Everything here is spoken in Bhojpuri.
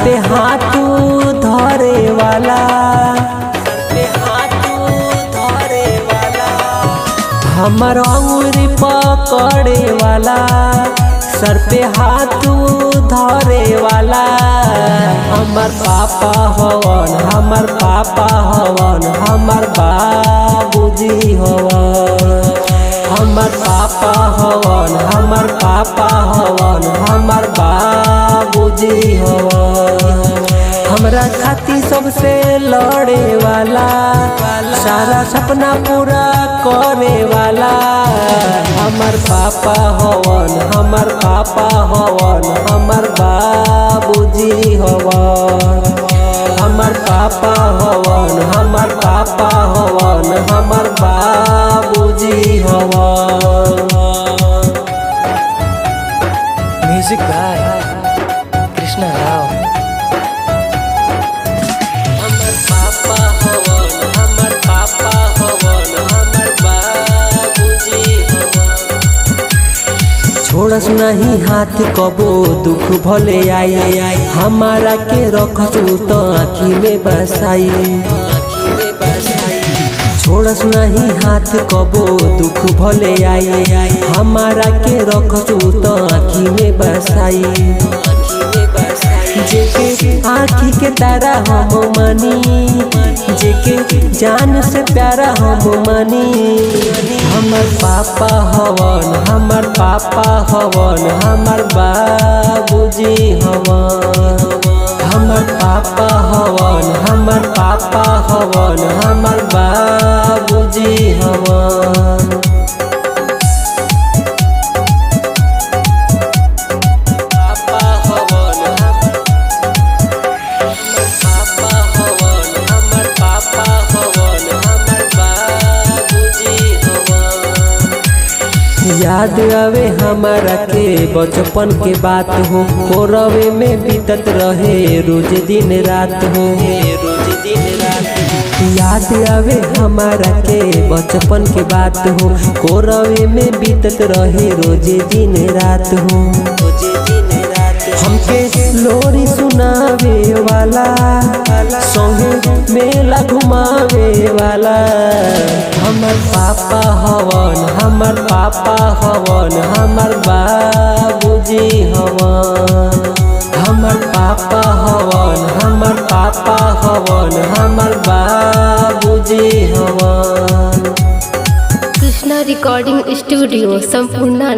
पे हाथ धरे वाला, सर पे हाथ धरे वाला, हमर अंगुरी पकड़े वाला, सर पे हाथ धरे वाला। हमर पापा हवन, हमर पापा हवन, हमर बाबूजी हवन। हमर पापा हवन, हमर पापा हवन, हमर बाबूजी हवन। हमरा खातिर सबसे लड़े वाला, सारा सपना पूरा करे वाला। हमर पापा हवन, हमर पापा हवन, हमर बाबूजी हवन। हमर पापा हवन, हमर पापा हवन, हमर बाबूजी हवन। म्यूजिक बाय कृष्णा राव। हमर पापा हवन, हमर पापा हवन, हमर बाबूजी हवन। छोड़स नहीं हाथ कबो दुख भले आई, हमारा के रखू तो आँखी में बसाई। छोड़स नहीं हाथ कबो दुख भले आई, हमारा के रखू तो आँखी में बसाई। जेके आँखी के तारा हम मानी, जेके जान से प्यारा हम मानी। हमर पापा हवन, हमर पापा हवन, हमर बाबूजी हवन। हमर पापा हवन, हमर पापा हवन, हमर बाबूजी हवन। याद आवे हमारा के बचपन के बात हो, कोरवे में बीतत रहे रोज दिन रात हो, रोज दिन रात। याद आवे हमारा के बचपन के बात हो, कोरवे में बीतत रहे रोज दिन रात हो, रोज दिन रात। हमके लोरी सुनावे वाला, संगे मेला घुमावे वाला। हमर पापा हवन, हमर पापा हवन, हमर बाबूजी हवन। हमर पापा हवन, हमर पापा हवन, हमर बाबूजी हवन। कृष्णा रिकॉर्डिंग स्टूडियो संपूर्ण।